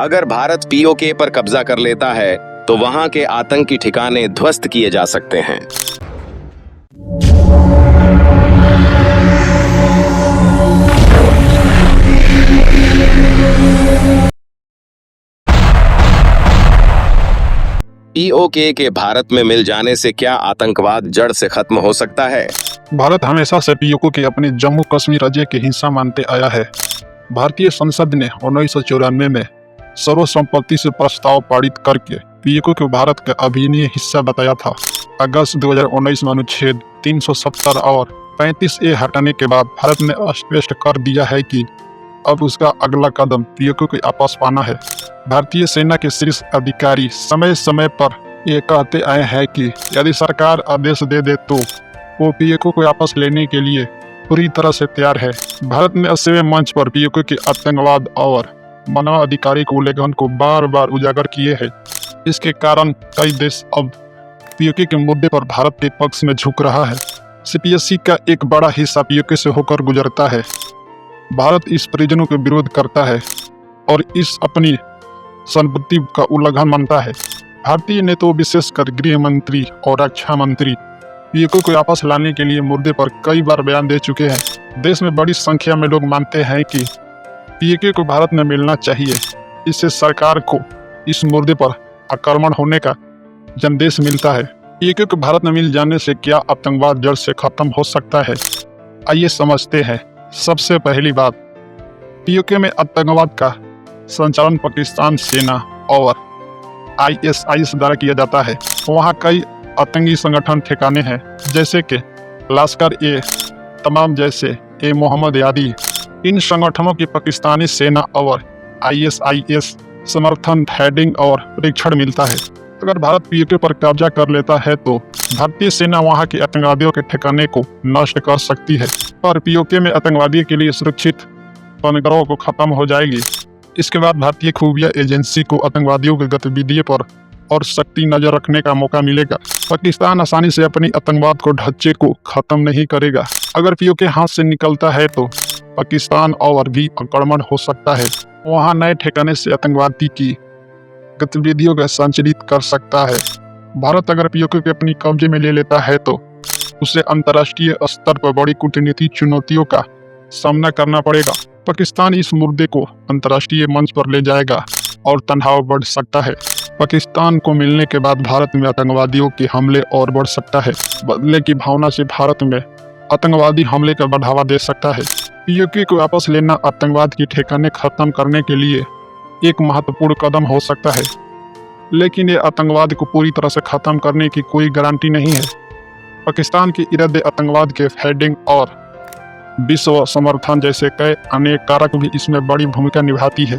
अगर भारत पीओके पर कब्जा कर लेता है तो वहां के आतंकी ठिकाने ध्वस्त किए जा सकते हैं। पीओके के भारत में मिल जाने से क्या आतंकवाद जड़ से खत्म हो सकता है? भारत हमेशा से पीओके के अपने जम्मू कश्मीर राज्य के हिस्सा मानते आया है। भारतीय संसद ने 1994 में सर्वसम्मति से प्रस्ताव पारित करके पीओके को भारत का अभिन्न हिस्सा बताया था। अगस्त 2019 में अनुच्छेद 370 और 35A हटाने के बाद भारत ने स्पष्ट कर दिया है कि अब उसका अगला कदम पीओके को वापस पाना है। भारतीय सेना के शीर्ष अधिकारी समय समय पर ये कहते आए हैं कि यदि सरकार आदेश दे दे तो वो पीओके को वापस लेने के लिए पूरी तरह से तैयार है। भारत ने 80वें मंच पर पीओके के आतंकवाद और मानवाधिकार के उल्लंघन को बार बार उजागर किए हैं। इसके कारण कई देश अब पीओके के मुद्दे पर भारत के पक्ष में झुक रहा है। सीपीएसी का एक बड़ा हिस्सा पीओके से होकर गुजरता है। भारत इस परिजनों के विरोध करता है और इस अपनी संपत्ति का उल्लंघन मानता है। भारतीय नेताओं विशेषकर गृह मंत्री और रक्षा मंत्री पीओके को वापस लाने के लिए मुद्दे पर कई बार बयान दे चुके हैं। देश में बड़ी संख्या में लोग मानते हैं कि पीओके को भारत में मिलना चाहिए। इससे सरकार को इस मुद्दे पर आक्रमण होने का संदेश मिलता है। पीओके को भारत में मिल जाने से क्या आतंकवाद जड़ से खत्म हो सकता है? आइए समझते हैं। सबसे पहली बात, पीओके में आतंकवाद का संचालन पाकिस्तान सेना और ISIS द्वारा किया जाता है। वहाँ कई आतंकी संगठन ठिकाने हैं जैसे कि लश्कर-ए-तैयबा जैसे मोहम्मद आदि। इन संगठनों की पाकिस्तानी सेना और ISIS समर्थन, हेडिंग और प्रशिक्षण मिलता है। अगर भारत पीओके पर कब्जा कर लेता है तो भारतीय सेना वहां के आतंकवादियों के ठिकाने को नष्ट कर सकती है और पीओके में आतंकवादियों के लिए सुरक्षित बंदरगाहों को खत्म हो जाएगी। इसके बाद भारतीय खुफिया एजेंसी को आतंकवादियों की गतिविधियों पर और सख्ती नजर रखने का मौका मिलेगा। पाकिस्तान आसानी से अपनी आतंकवाद को ढांचे को खत्म नहीं करेगा। अगर पीओके हाथ से निकलता है तो पाकिस्तान और भी आक्रमण हो सकता है। वहाँ नए ठिकाने से आतंकवादी की गतिविधियों का संचालित कर सकता है। भारत अगर पीओके को अपनी कब्जे में ले लेता है तो उसे अंतर्राष्ट्रीय स्तर पर बड़ी कूटनीतिक चुनौतियों का सामना करना पड़ेगा। पाकिस्तान इस मुद्दे को अंतर्राष्ट्रीय मंच पर ले जाएगा और तनाव बढ़ सकता है। पाकिस्तान को मिलने के बाद भारत में आतंकवादियों के हमले और बढ़ सकता है। बदले की भावना से भारत में आतंकवादी हमले का बढ़ावा दे सकता है। पीओके को वापस लेना आतंकवाद के ठिकाने खत्म करने के लिए एक महत्वपूर्ण कदम हो सकता है, लेकिन ये आतंकवाद को पूरी तरह से खत्म करने की कोई गारंटी नहीं है। पाकिस्तान के इरादे, आतंकवाद के हेडिंग और विश्व समर्थन जैसे कई अनेक कारक भी इसमें बड़ी भूमिका निभाती है।